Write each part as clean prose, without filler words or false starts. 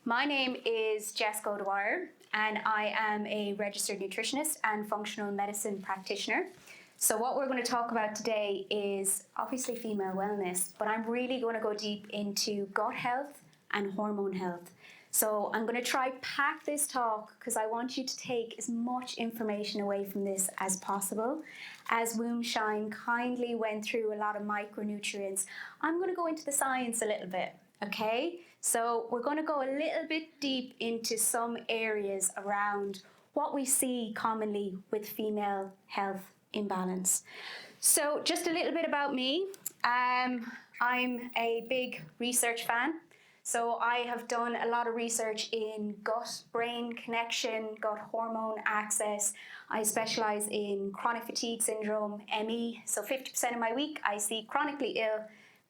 My name is Jessica O'Dwyer, and I am a registered nutritionist and functional medicine practitioner. So what we're going to talk about today is obviously female wellness, but I'm really going to go deep into gut health and hormone health. So I'm going to try pack this talk because I want you to take as much information away from this as possible. As Wombshine kindly went through a lot of micronutrients, I'm going to go into the science a little bit, okay? So we're going to go a little bit deep into some areas around what we see commonly with female health imbalance. So just a little bit about me. I'm a big research fan. So I have done a lot of research in gut-brain connection, gut hormone access. I specialize in chronic fatigue syndrome, ME. So 50% of my week, I see chronically ill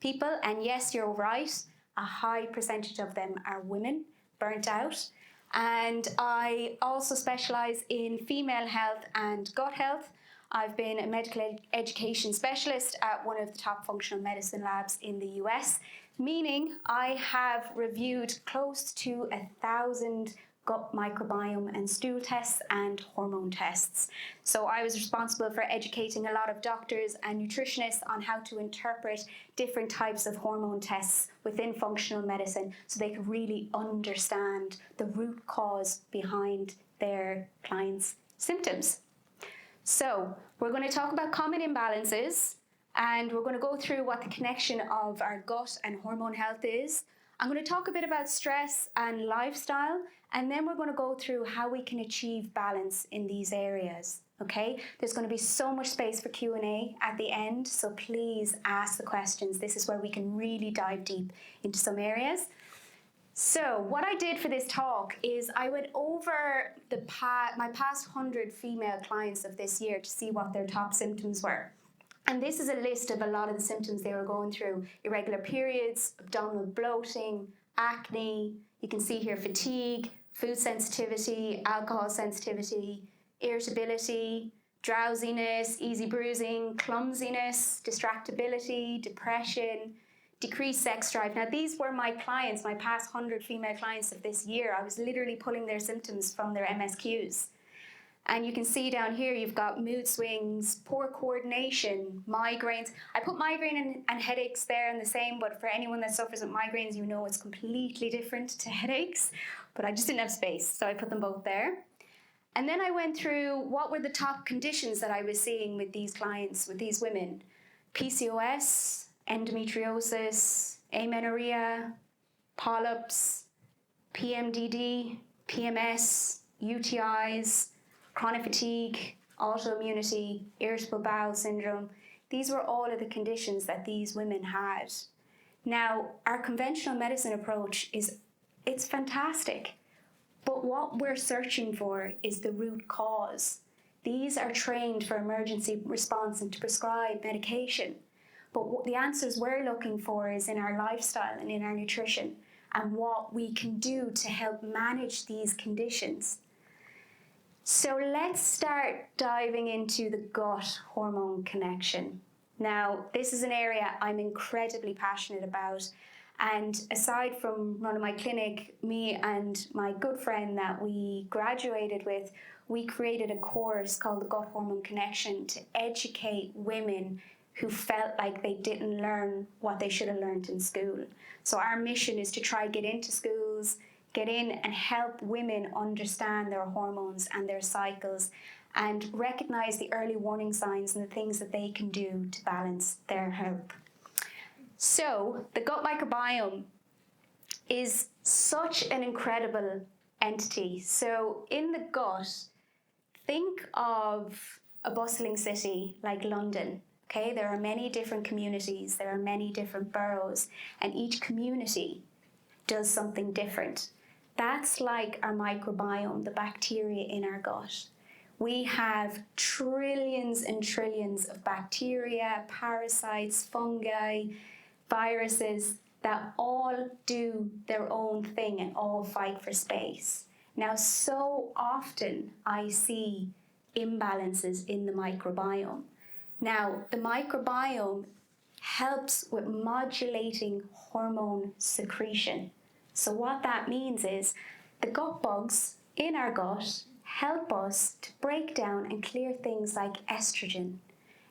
people. And yes, you're right, a high percentage of them are women, burnt out. And I also specialize in female health and gut health. I've been a medical education specialist at one of the top functional medicine labs in the US, meaning I have reviewed close to 1,000 gut microbiome and stool tests and hormone tests. So I was responsible for educating a lot of doctors and nutritionists on how to interpret different types of hormone tests within functional medicine so they could really understand the root cause behind their clients' symptoms. So we're going to talk about common imbalances, and we're going to go through what the connection of our gut and hormone health is. I'm going to talk a bit about stress and lifestyle, and then we're going to go through how we can achieve balance in these areas, okay? There's going to be so much space for Q&A at the end, so please ask the questions. This is where we can really dive deep into some areas. So what I did for this talk is I went over my past 100 female clients of this year to see what their top symptoms were. And this is a list of a lot of the symptoms they were going through: irregular periods, abdominal bloating, acne. You can see here fatigue, food sensitivity, alcohol sensitivity, irritability, drowsiness, easy bruising, clumsiness, distractibility, depression, decreased sex drive. Now, these were my clients, my past 100 female clients of this year. I was literally pulling their symptoms from their MSQs. And you can see down here, you've got mood swings, poor coordination, migraines. I put migraine and headaches there in the same, but for anyone that suffers with migraines, you know it's completely different to headaches. But I just didn't have space, so I put them both there. And then I went through what were the top conditions that I was seeing with these clients, with these women: PCOS, endometriosis, amenorrhea, polyps, PMDD, PMS, UTIs, chronic fatigue, autoimmunity, irritable bowel syndrome. These were all of the conditions that these women had. Now, our conventional medicine approach it's fantastic, but what we're searching for is the root cause. These are trained for emergency response and to prescribe medication. But the answers we're looking for is in our lifestyle and in our nutrition and what we can do to help manage these conditions. So let's start diving into the gut hormone connection. Now, this is an area I'm incredibly passionate about. And aside from running my clinic, me and my good friend that we graduated with, we created a course called the Gut Hormone Connection to educate women who felt like they didn't learn what they should have learned in school. So our mission is to try get into schools, get in and help women understand their hormones and their cycles and recognize the early warning signs and the things that they can do to balance their health. So the gut microbiome is such an incredible entity. So in the gut, think of a bustling city like London. Okay, there are many different communities, there are many different boroughs, and each community does something different. That's like our microbiome, the bacteria in our gut. We have trillions and trillions of bacteria, parasites, fungi, viruses that all do their own thing and all fight for space. Now, so often I see imbalances in the microbiome. Now, the microbiome helps with modulating hormone secretion. So what that means is the gut bugs in our gut help us to break down and clear things like estrogen.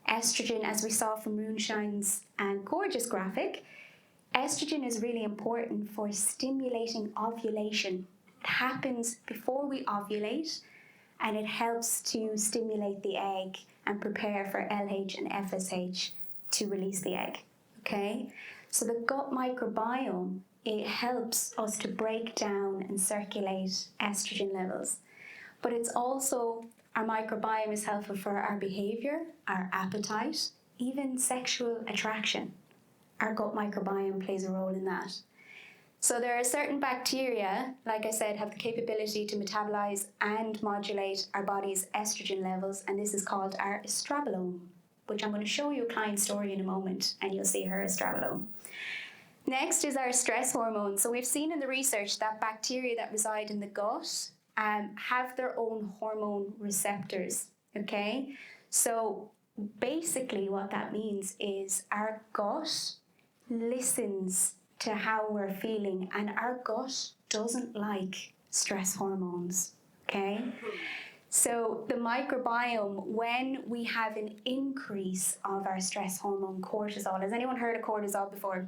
Estrogen, as we saw from Moonshine's gorgeous graphic, estrogen is really important for stimulating ovulation. It happens before we ovulate, and it helps to stimulate the egg and prepare for LH and FSH to release the egg. Okay? So the gut microbiome, it helps us to break down and circulate estrogen levels. But it's also, our microbiome is helpful for our behavior, our appetite, even sexual attraction. Our gut microbiome plays a role in that. So there are certain bacteria, like I said, have the capability to metabolize and modulate our body's estrogen levels, and this is called our estrobolome, which I'm going to show you a client story in a moment, and you'll see her estrobolome. Next is our stress hormone. So we've seen in the research that bacteria that reside in the gut have their own hormone receptors, okay? So basically what that means is our gut listens to how we're feeling, and our gut doesn't like stress hormones, okay? So the microbiome, when we have an increase of our stress hormone cortisol, has anyone heard of cortisol before?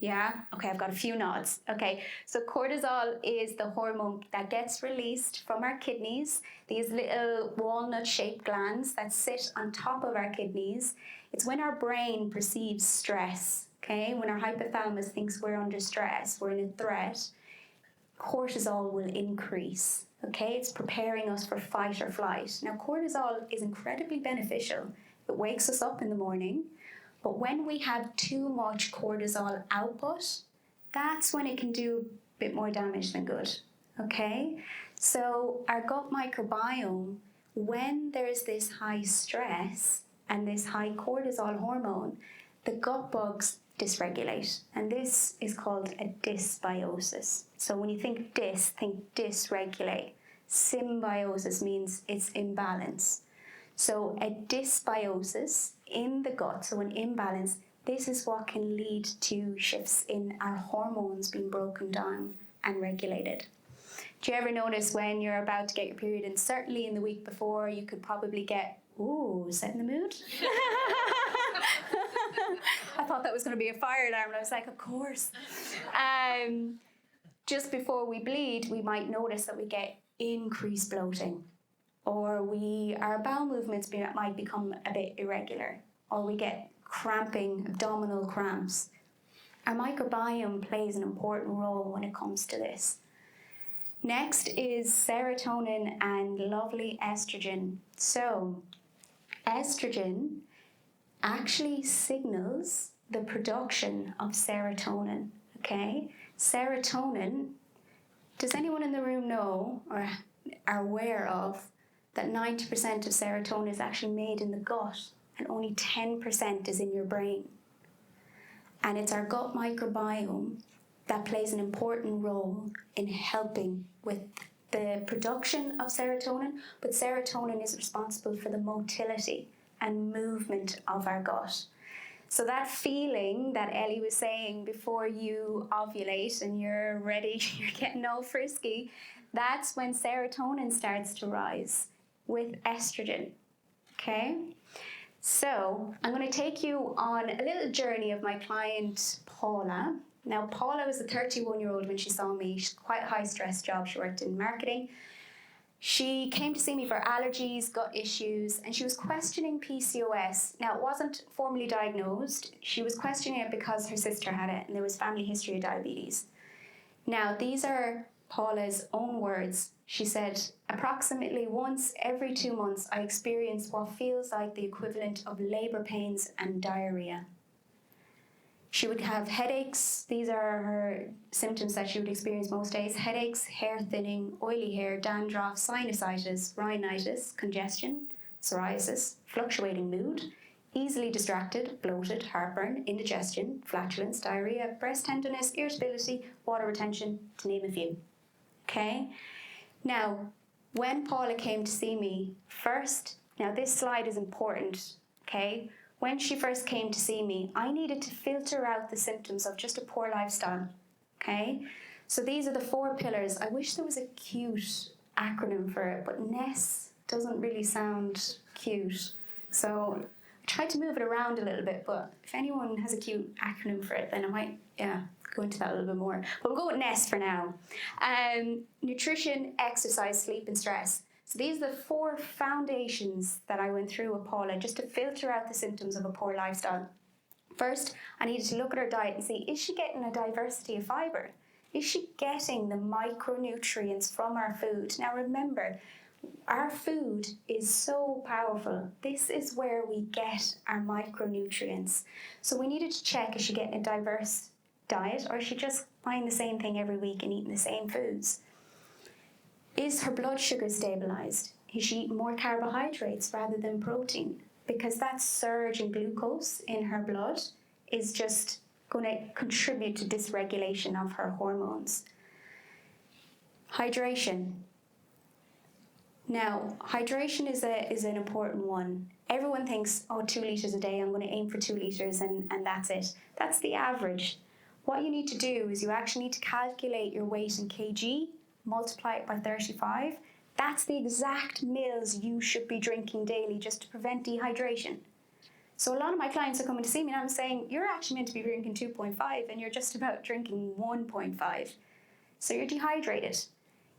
Yeah? Okay, I've got a few nods. Okay, so cortisol is the hormone that gets released from our kidneys, these little walnut-shaped glands that sit on top of our kidneys. It's when our brain perceives stress, okay? When our hypothalamus thinks we're under stress, we're in a threat, cortisol will increase, okay? It's preparing us for fight or flight. Now, cortisol is incredibly beneficial. It wakes us up in the morning. But when we have too much cortisol output, that's when it can do a bit more damage than good, okay? So our gut microbiome, when there's this high stress and this high cortisol hormone, the gut bugs dysregulate. And this is called a dysbiosis. So when you think dysregulate. Symbiosis means it's imbalance. So a dysbiosis in the gut, so an imbalance, this is what can lead to shifts in our hormones being broken down and regulated. Do you ever notice when you're about to get your period, and certainly in the week before, you could probably get, ooh, set in the mood? I thought that was going to be a fire alarm, and I was like, of course. Just before we bleed, we might notice that we get increased bloating, or our bowel movements might become a bit irregular, or we get cramping, abdominal cramps. Our microbiome plays an important role when it comes to this. Next is serotonin and lovely estrogen. So, estrogen actually signals the production of serotonin, okay? Serotonin, does anyone in the room know or are aware of that 90% of serotonin is actually made in the gut and only 10% is in your brain? And it's our gut microbiome that plays an important role in helping with the production of serotonin, but serotonin is responsible for the motility and movement of our gut. So that feeling that Ellie was saying before you ovulate and you're ready, you're getting all frisky, that's when serotonin starts to rise with estrogen, okay? So I'm going to take you on a little journey of my client, Paula. Now, Paula was a 31-year-old when she saw me. She's quite a high-stress job. She worked in marketing. She came to see me for allergies, gut issues, and she was questioning PCOS. Now, it wasn't formally diagnosed. She was questioning it because her sister had it, and there was family history of diabetes. Now, these are Paula's own words. She said, approximately once every 2 months, I experience what feels like the equivalent of labor pains and diarrhea. She would have headaches. These are her symptoms that she would experience most days. Headaches, hair thinning, oily hair, dandruff, sinusitis, rhinitis, congestion, psoriasis, fluctuating mood, easily distracted, bloated, heartburn, indigestion, flatulence, diarrhea, breast tenderness, irritability, water retention, to name a few. Okay? Now, when Paula came to see me first, now this slide is important, okay? When she first came to see me, I needed to filter out the symptoms of just a poor lifestyle, okay? So these are the 4 pillars. I wish there was a cute acronym for it, but NESS doesn't really sound cute. So I tried to move it around a little bit, but if anyone has a cute acronym for it, then I might, go into that a little bit more. But we'll go with NESS for now. Nutrition, exercise, sleep, and stress. So these are the 4 foundations that I went through with Paula just to filter out the symptoms of a poor lifestyle. First, I needed to look at her diet and see, is she getting a diversity of fibre? Is she getting the micronutrients from our food? Now remember, our food is so powerful. This is where we get our micronutrients. So we needed to check, is she getting a diverse diet, or is she just buying the same thing every week and eating the same foods? Is her blood sugar stabilized? Is she eating more carbohydrates rather than protein? Because that surge in glucose in her blood is just going to contribute to dysregulation of her hormones. Hydration. Now, hydration is an important one. Everyone thinks, 2 litres a day, I'm going to aim for 2 litres and that's it. That's the average. What you need to do is you actually need to calculate your weight in kg, multiply it by 35. That's the exact mils you should be drinking daily just to prevent dehydration. So a lot of my clients are coming to see me and I'm saying, you're actually meant to be drinking 2.5 and you're just about drinking 1.5. So you're dehydrated.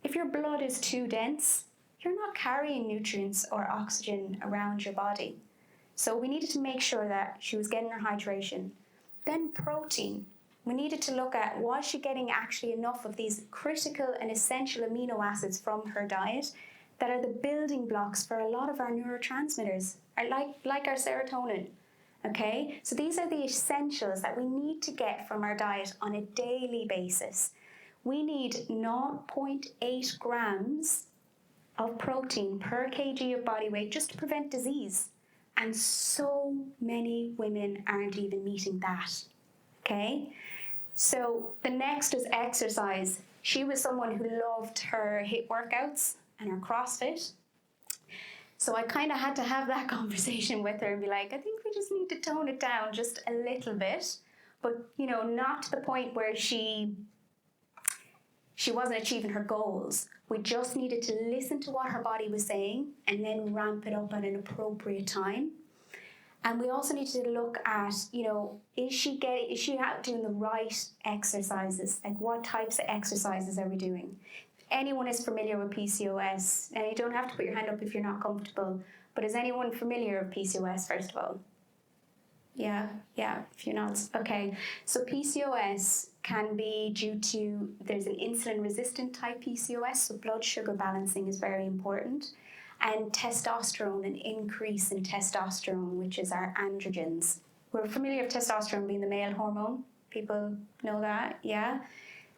If your blood is too dense, you're not carrying nutrients or oxygen around your body. So we needed to make sure that she was getting her hydration. Then protein. We needed to look at, was she getting actually enough of these critical and essential amino acids from her diet that are the building blocks for a lot of our neurotransmitters, like our serotonin, okay? So these are the essentials that we need to get from our diet on a daily basis. We need 0.8 grams of protein per kg of body weight just to prevent disease. And so many women aren't even meeting that, okay? So the next is exercise. She was someone who loved her HIIT workouts and her CrossFit. So I kind of had to have that conversation with her and be like, I think we just need to tone it down just a little bit, but not to the point where she wasn't achieving her goals. We just needed to listen to what her body was saying and then ramp it up at an appropriate time. And we also need to look at, is she out doing the right exercises? Like, what types of exercises are we doing? If anyone is familiar with PCOS, and you don't have to put your hand up if you're not comfortable, but is anyone familiar with PCOS, first of all? Yeah, if you're not. Okay, so PCOS can be due to, there's an insulin-resistant type PCOS, so blood sugar balancing is very important. And testosterone, an increase in testosterone, which is our androgens. We're familiar with testosterone being the male hormone. People know that, yeah?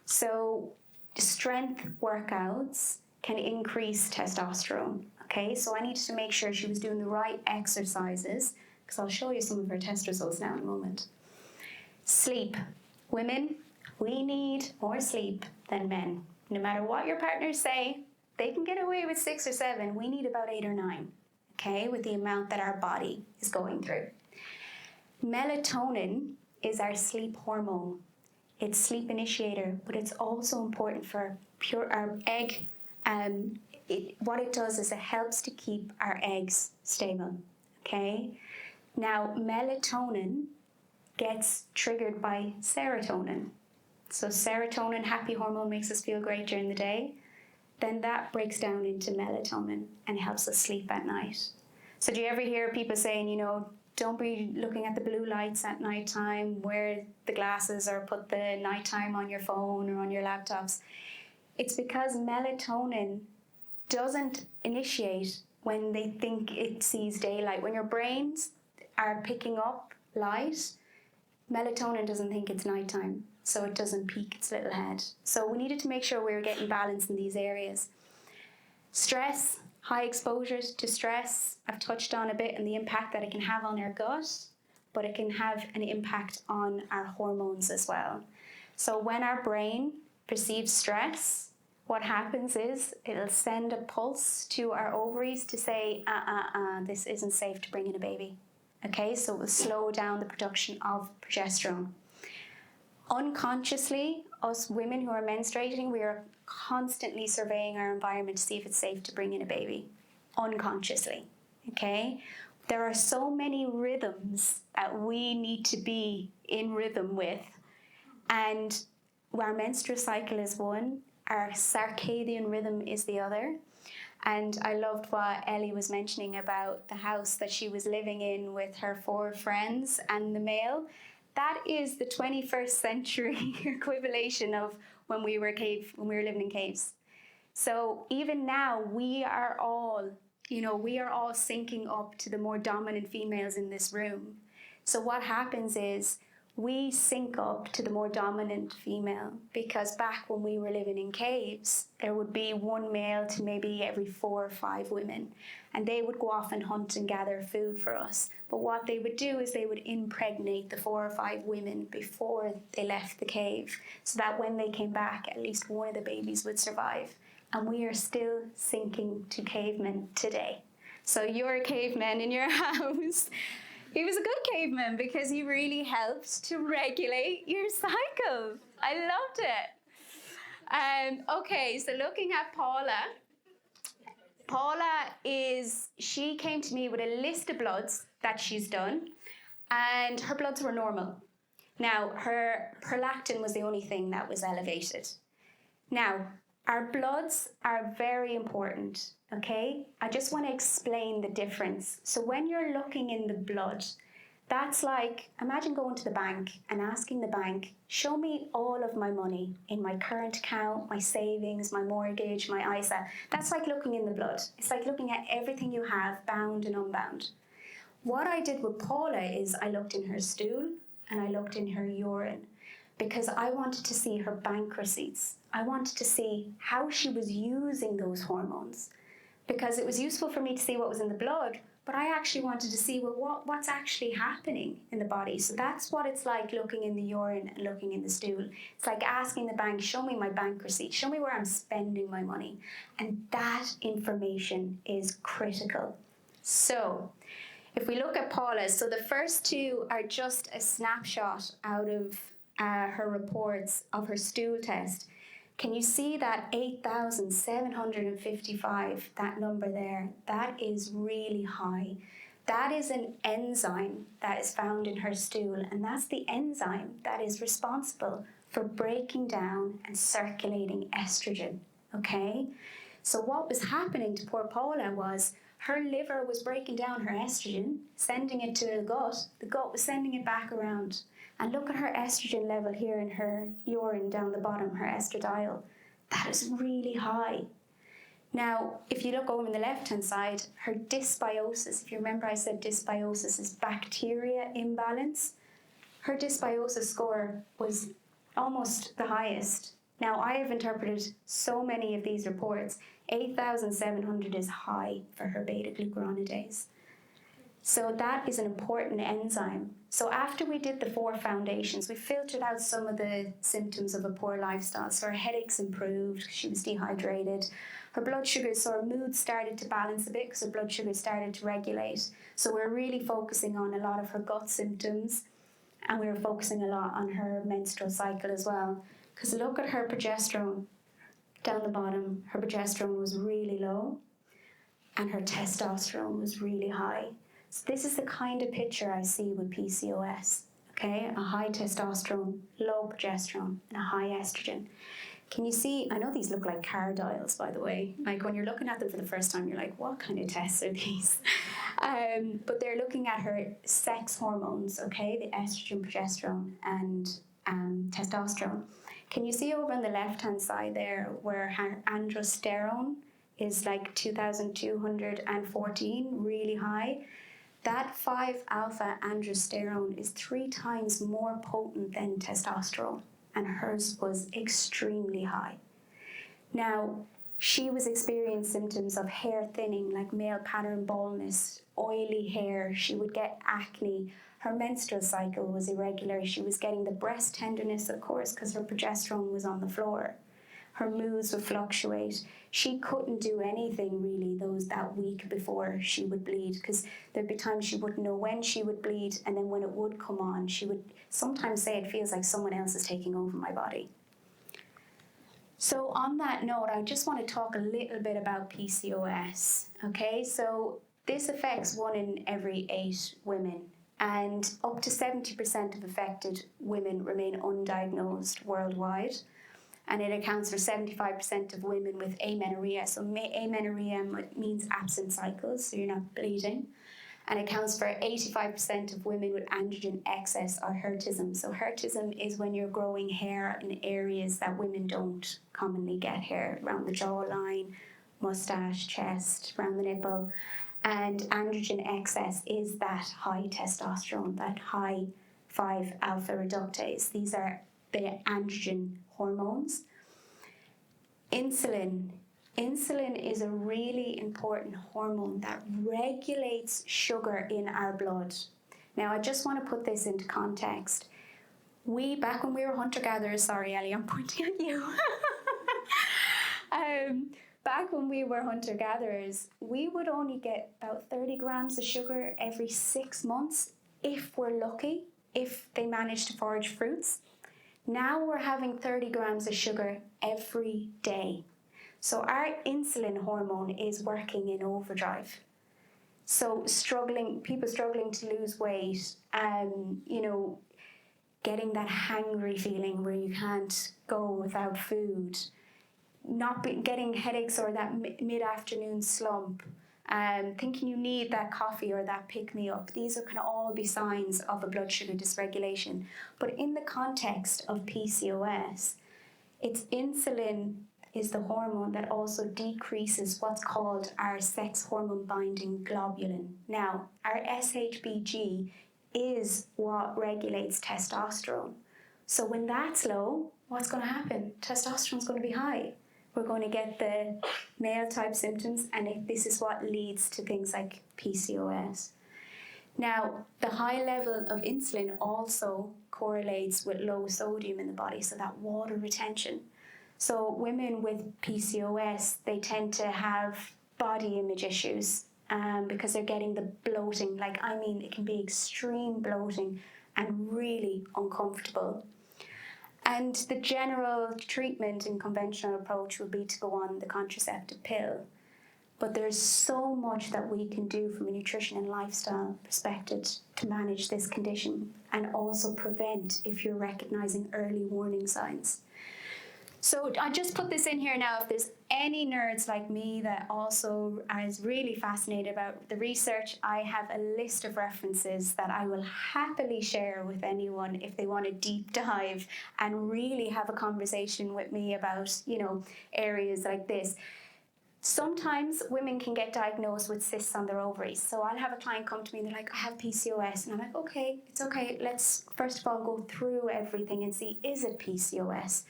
So strength workouts can increase testosterone, okay? So I needed to make sure she was doing the right exercises, because I'll show you some of her test results now in a moment. Sleep. Women, we need more sleep than men. No matter what your partners say, they can get away with 6 or 7. We need about 8 or 9, okay, with the amount that our body is going through. Melatonin is our sleep hormone. It's sleep initiator, but it's also important for our egg. What it does is it helps to keep our eggs stable, okay? Now, melatonin gets triggered by serotonin. So serotonin, happy hormone, makes us feel great during the day. Then that breaks down into melatonin and helps us sleep at night. So do you ever hear people saying, don't be looking at the blue lights at nighttime, wear the glasses or put the nighttime on your phone or on your laptops? It's because melatonin doesn't initiate when they think it sees daylight. When your brains are picking up light, melatonin doesn't think it's nighttime, so it doesn't peak its little head. So we needed to make sure we were getting balance in these areas. Stress, high exposure to stress, I've touched on a bit and the impact that it can have on our gut, but it can have an impact on our hormones as well. So when our brain perceives stress, what happens is it'll send a pulse to our ovaries to say, this isn't safe to bring in a baby. Okay, so it will slow down the production of progesterone. Unconsciously, us women who are menstruating, we are constantly surveying our environment to see if it's safe to bring in a baby, unconsciously, okay? There are so many rhythms that we need to be in rhythm with, and our menstrual cycle is one, our circadian rhythm is the other. And I loved what Ellie was mentioning about the house that she was living in with her 4 friends and the male. That is the 21st century equivalent of when we were living in caves. So even now, we are all syncing up to the more dominant females in this room. So what happens is we sync up to the more dominant female, because back when we were living in caves, there would be one male to maybe every 4 or 5 women, and they would go off and hunt and gather food for us. But what they would do is they would impregnate the 4 or 5 women before they left the cave, so that when they came back, at least one of the babies would survive. And we are still syncing to cavemen today. So you're a caveman in your house. He was a good caveman because he really helps to regulate your cycle. I loved it. Okay, so looking at Paula. She came to me with a list of bloods that she's done, and her bloods were normal. Now, her prolactin was the only thing that was elevated. Now, our bloods are very important, okay? I just want to explain the difference. So when you're looking in the blood, that's like, imagine going to the bank and asking the bank, show me all of my money in my current account, my savings, my mortgage, my ISA. That's like looking in the blood. It's like looking at everything you have, bound and unbound. What I did with Paula is I looked in her stool and I looked in her urine, because I wanted to see her bank receipts. I wanted to see how she was using those hormones, because it was useful for me to see what was in the blood, but I actually wanted to see, well, what's actually happening in the body. So that's what it's like looking in the urine and looking in the stool. It's like asking the bank, show me my bank receipt, show me where I'm spending my money. And that information is critical. So if we look at Paula's, so the first 2 are just a snapshot out of her reports of her stool test. Can you see that 8,755, that number there? That is really high. That is an enzyme that is found in her stool, and that's the enzyme that is responsible for breaking down and circulating estrogen, okay? So what was happening to poor Paula was her liver was breaking down her estrogen, sending it to the gut was sending it back around. And look at her estrogen level here in her urine down the bottom, her estradiol. That is really high. Now, if you look over on the left-hand side, her dysbiosis, if you remember I said dysbiosis is bacteria imbalance, her dysbiosis score was almost the highest. Now, I have interpreted so many of these reports. 8,700 is high for her beta-glucuronidase. So that is an important enzyme. So after we did the 4 foundations, we filtered out some of the symptoms of a poor lifestyle. So her headaches improved, she was dehydrated. Her blood sugars, so her mood started to balance a bit because her blood sugar started to regulate. So we're really focusing on a lot of her gut symptoms, and we were focusing a lot on her menstrual cycle as well. Because look at her progesterone down the bottom. Her progesterone was really low, and her testosterone was really high. So this is the kind of picture I see with PCOS, okay? A high testosterone, low progesterone, and a high estrogen. Can you see, I know these look like car dials, by the way. Like when you're looking at them for the first time, you're like, what kind of tests are these? But they're looking at her sex hormones, okay? The estrogen, progesterone, and testosterone. Can you see over on the left-hand side there where her androsterone is like 2,214, really high? That 5-alpha androsterone is 3 times more potent than testosterone, and hers was extremely high. Now, she was experiencing symptoms of hair thinning, like male pattern baldness, oily hair. She would get acne. Her menstrual cycle was irregular. She was getting the breast tenderness, of course, because her progesterone was on the floor. Her moods would fluctuate. She couldn't do anything really that week before she would bleed, because there'd be times she wouldn't know when she would bleed, and then when it would come on, she would sometimes say it feels like someone else is taking over my body. So on that note, I just want to talk a little bit about PCOS. Okay, so this affects 1 in every 8 women, and up to 70% of affected women remain undiagnosed worldwide. And it accounts for 75% of women with amenorrhea. So amenorrhea means absent cycles, so you're not bleeding. And accounts for 85% of women with androgen excess or hirsutism. So hirsutism is when you're growing hair in areas that women don't commonly get hair, around the jawline, mustache, chest, around the nipple. And androgen excess is that high testosterone, that high 5-alpha reductase. These are the androgen hormones. Insulin is a really important hormone that regulates sugar in our blood. Now, I just want to put this into context. Back when we were hunter-gatherers, sorry, Ellie, I'm pointing at you. Back when we were hunter-gatherers, we would only get about 30 grams of sugar every 6 months, if we're lucky, if they managed to forage fruits. Now we're having 30 grams of sugar every day. So our insulin hormone is working in overdrive. So people struggling to lose weight, getting that hangry feeling where you can't go without food, getting headaches or that mid-afternoon slump, thinking you need that coffee or that pick-me-up. These can all be signs of a blood sugar dysregulation. But in the context of PCOS, it's insulin is the hormone that also decreases what's called our sex hormone binding globulin. Now, our SHBG is what regulates testosterone. So when that's low, what's going to happen? Testosterone's going to be high. We're going to get the male type symptoms, and this is what leads to things like PCOS. Now, the high level of insulin also correlates with low sodium in the body, so that water retention. So women with PCOS, they tend to have body image issues because they're getting the bloating. It can be extreme bloating and really uncomfortable. And the general treatment and conventional approach would be to go on the contraceptive pill. But there's so much that we can do from a nutrition and lifestyle perspective to manage this condition and also prevent if you're recognizing early warning signs. So I just put this in here now. If there's any nerds like me that also is really fascinated about the research, I have a list of references that I will happily share with anyone if they want to deep dive and really have a conversation with me about, areas like this. Sometimes women can get diagnosed with cysts on their ovaries. So I'll have a client come to me and they're like, I have PCOS. And I'm like, okay, it's okay. Let's first of all go through everything and see, is it PCOS?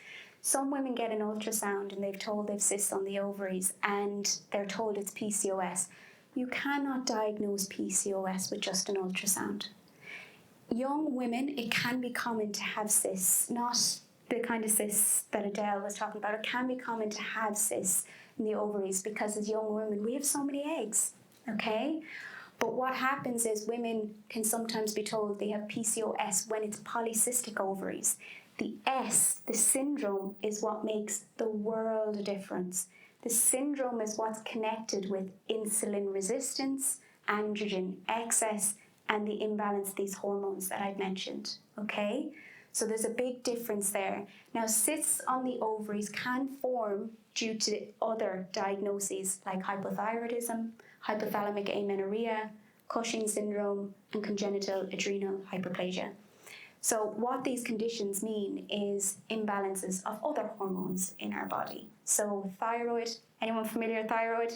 Some women get an ultrasound and they've told they've cysts on the ovaries and they're told it's PCOS. You cannot diagnose PCOS with just an ultrasound. Young women, it can be common to have cysts, not the kind of cysts that Adele was talking about. It can be common to have cysts in the ovaries because as young women, we have so many eggs, okay? But what happens is women can sometimes be told they have PCOS when it's polycystic ovaries. The the syndrome, is what makes the world a difference. The syndrome is what's connected with insulin resistance, androgen excess, and the imbalance of these hormones that I've mentioned, okay? So there's a big difference there. Now, cysts on the ovaries can form due to other diagnoses like hypothyroidism, hypothalamic amenorrhea, Cushing's syndrome, and congenital adrenal hyperplasia. So what these conditions mean is imbalances of other hormones in our body. So thyroid, anyone familiar with thyroid?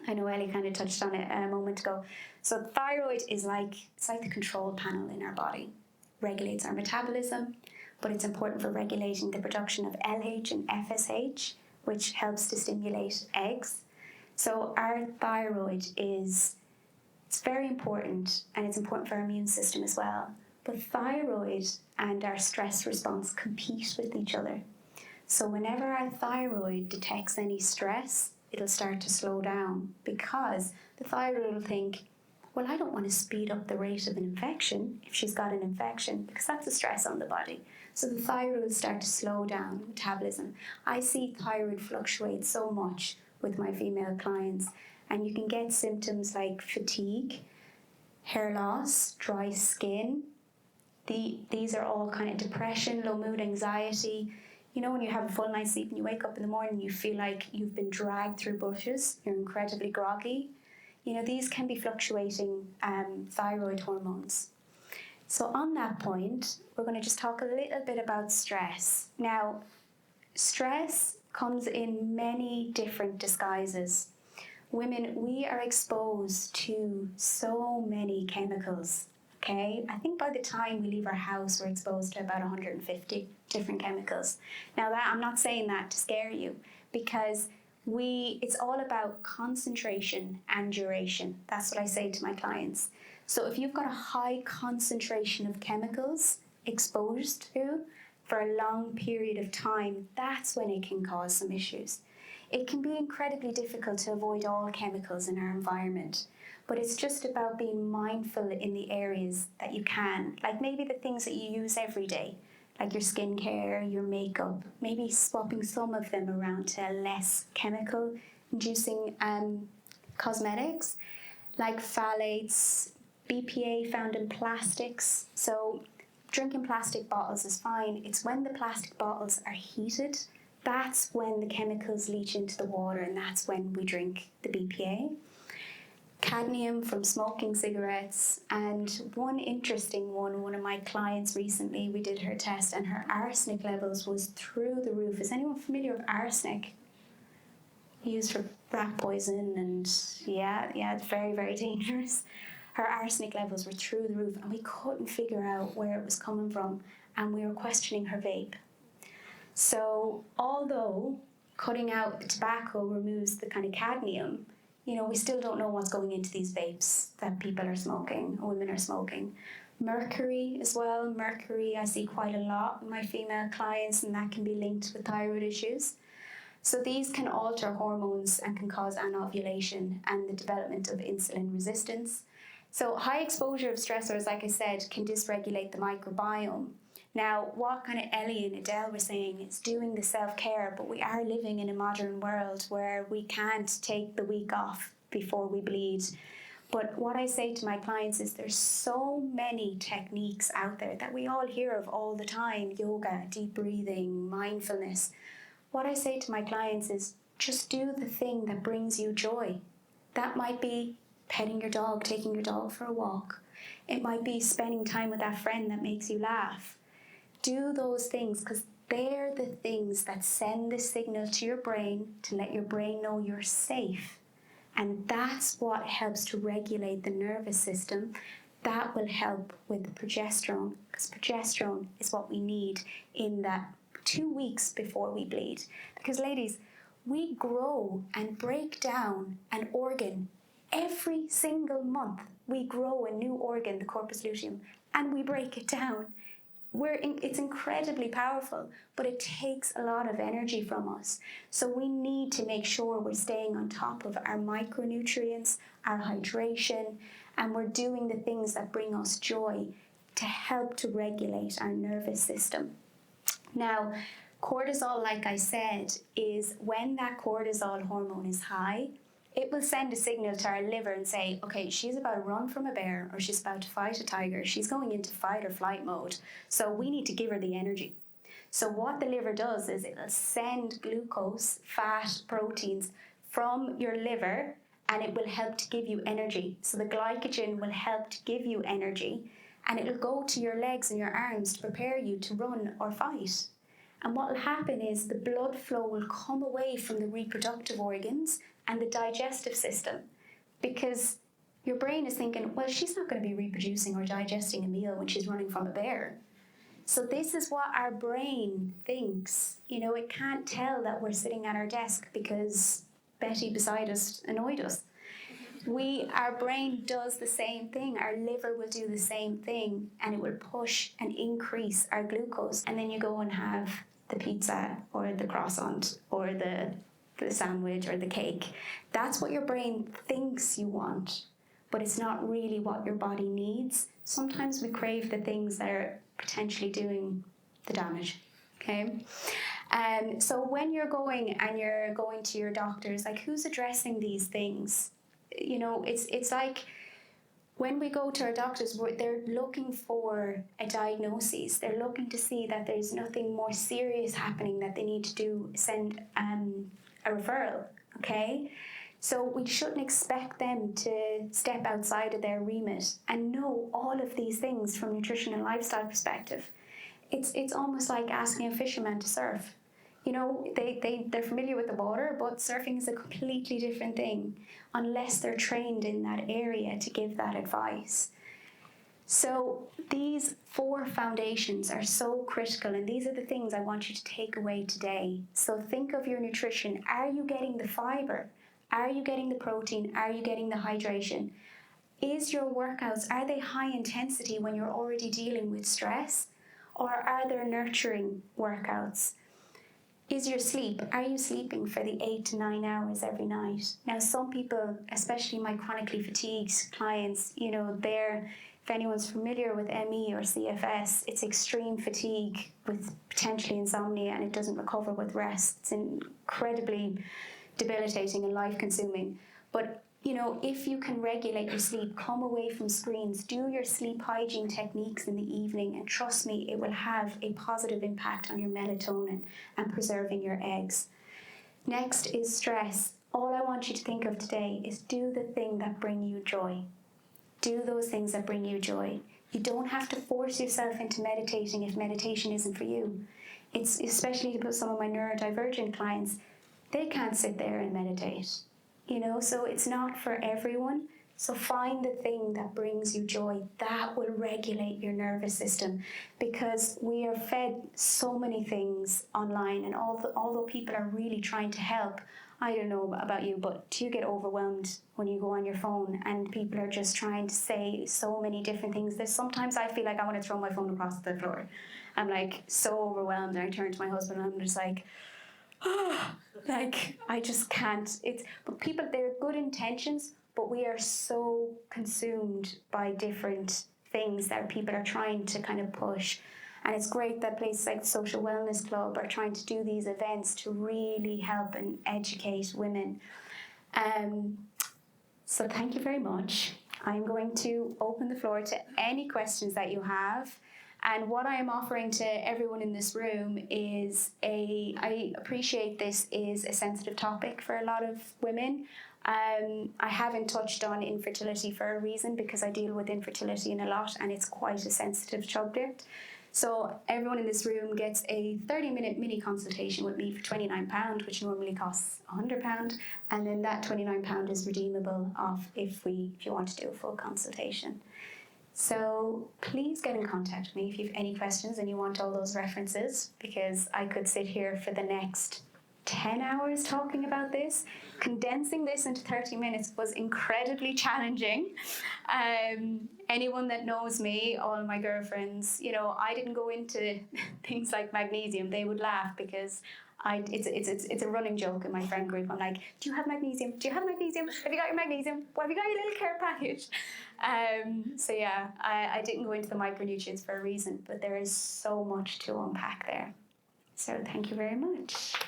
I know Ellie kind of touched on it a moment ago. So thyroid is it's like the control panel in our body. Regulates our metabolism, but it's important for regulating the production of LH and FSH, which helps to stimulate eggs. So our thyroid it's very important, and it's important for our immune system as well. But thyroid and our stress response compete with each other. So whenever our thyroid detects any stress, it'll start to slow down because the thyroid will think, well, I don't want to speed up the rate of an infection if she's got an infection because that's a stress on the body. So the thyroid will start to slow down metabolism. I see thyroid fluctuate so much with my female clients, and you can get symptoms like fatigue, hair loss, dry skin. These are all kind of depression, low mood, anxiety. You know, when you have a full night's sleep and you wake up in the morning, you feel like you've been dragged through bushes, you're incredibly groggy. You know, these can be fluctuating thyroid hormones. So on that point, we're going to just talk a little bit about stress. Now, stress comes in many different disguises. Women, we are exposed to so many chemicals. Okay, I think by the time we leave our house, we're exposed to about 150 different chemicals. Now, that I'm not saying that to scare you, because it's all about concentration and duration. That's what I say to my clients. So if you've got a high concentration of chemicals exposed to for a long period of time, that's when it can cause some issues. It can be incredibly difficult to avoid all chemicals in our environment. But it's just about being mindful in the areas that you can, like maybe the things that you use every day, like your skincare, your makeup, maybe swapping some of them around to less chemical-inducing cosmetics, like phthalates, BPA found in plastics. So drinking plastic bottles is fine. It's when the plastic bottles are heated, that's when the chemicals leach into the water, and that's when we drink the BPA. Cadmium from smoking cigarettes, and one interesting one of my clients recently, we did her test and her arsenic levels was through the roof. Is anyone familiar with arsenic? Used for rat poison, and yeah, it's very, very dangerous. Her arsenic levels were through the roof, and we couldn't figure out where it was coming from, and we were questioning her vape. So although cutting out the tobacco removes the kind of cadmium, you know, we still don't know what's going into these vapes that people are smoking, or women are smoking. Mercury as well. Mercury I see quite a lot with my female clients, and that can be linked with thyroid issues. So these can alter hormones and can cause anovulation and the development of insulin resistance. So high exposure of stressors, like I said, can dysregulate the microbiome. Now, what kind of Ellie and Adele were saying is doing the self-care, but we are living in a modern world where we can't take the week off before we bleed. But what I say to my clients is there's so many techniques out there that we all hear of all the time: yoga, deep breathing, mindfulness. What I say to my clients is just do the thing that brings you joy. That might be petting your dog, taking your dog for a walk. It might be spending time with that friend that makes you laugh. Do those things, because they're the things that send the signal to your brain to let your brain know you're safe. And that's what helps to regulate the nervous system. That will help with progesterone, because progesterone is what we need in that 2 weeks before we bleed. Because ladies, we grow and break down an organ every single month. We grow a new organ, the corpus luteum, and we break it down. It's incredibly powerful, but it takes a lot of energy from us. So we need to make sure we're staying on top of our micronutrients, our hydration, and we're doing the things that bring us joy to help to regulate our nervous system. Now, cortisol, like I said, is when that cortisol hormone is high, it will send a signal to our liver and say, okay, she's about to run from a bear, or she's about to fight a tiger. She's going into fight or flight mode. So we need to give her the energy. So what the liver does is it'll send glucose, fat, proteins from your liver, and it will help to give you energy. So the glycogen will help to give you energy, and it'll go to your legs and your arms to prepare you to run or fight. And what will happen is the blood flow will come away from the reproductive organs and the digestive system, because your brain is thinking, well, she's not going to be reproducing or digesting a meal when she's running from a bear. So this is what our brain thinks. You know, it can't tell that we're sitting at our desk because Betty beside us annoyed us. Our brain does the same thing. Our liver will do the same thing, and it will push and increase our glucose. And then you go and have the pizza or the croissant or the sandwich or the cake. That's what your brain thinks you want, but it's not really what your body needs. Sometimes we crave the things that are potentially doing the damage. Okay. So when you're going to your doctors, like, who's addressing these things? It's like when we go to our doctors, they're looking for a diagnosis. They're looking to see that there's nothing more serious happening that they need to send a referral. Okay. So we shouldn't expect them to step outside of their remit and know all of these things from nutrition and lifestyle perspective. It's almost like asking a fisherman to surf. They're familiar with the water, but surfing is a completely different thing unless they're trained in that area to give that advice. So these 4 foundations are so critical, and these are the things I want you to take away today. So think of your nutrition. Are you getting the fiber? Are you getting the protein? Are you getting the hydration? Is your workouts, are they high intensity when you're already dealing with stress? Or are there nurturing workouts? Is your sleep, are you sleeping for the 8 to 9 hours every night? Now, some people, especially my chronically fatigued clients, if anyone's familiar with ME or CFS, it's extreme fatigue with potentially insomnia, and it doesn't recover with rest. It's incredibly debilitating and life-consuming. But if you can regulate your sleep, come away from screens, do your sleep hygiene techniques in the evening, and trust me, it will have a positive impact on your melatonin and preserving your eggs. Next is stress. All I want you to think of today is do the thing that bring you joy. Do those things that bring you joy. You don't have to force yourself into meditating if meditation isn't for you. It's especially to some of my neurodivergent clients, they can't sit there and meditate. So it's not for everyone. So find the thing that brings you joy. That will regulate your nervous system, because we are fed so many things online, and although people are really trying to help, I don't know about you, but do you get overwhelmed when you go on your phone and people are just trying to say so many different things? Sometimes I feel like I want to throw my phone across the floor. I'm like so overwhelmed, and I turn to my husband and I'm just like, I just can't. But people, they're good intentions, but we are so consumed by different things that people are trying to kind of push. And it's great that places like the Social Wellness Club are trying to do these events to really help and educate women. So thank you very much. I'm going to open the floor to any questions that you have. And what I am offering to everyone in this room is I appreciate this is a sensitive topic for a lot of women. I haven't touched on infertility for a reason, because I deal with infertility in a lot, and it's quite a sensitive subject. So everyone in this room gets a 30-minute mini consultation with me for £29, which normally costs £100, and then that £29 is redeemable off if you want to do a full consultation. So please get in contact with me if you have any questions and you want all those references, because I could sit here for the next 10 hours talking about this. Condensing this into 30 minutes was incredibly challenging. Anyone that knows me, all my girlfriends, I didn't go into things like magnesium. They would laugh, because it's a running joke in my friend group. I'm like, do you have magnesium? Do you have magnesium? Have you got your magnesium? Well, have you got your little care package? So yeah, I didn't go into the micronutrients for a reason, but there is so much to unpack there. So thank you very much.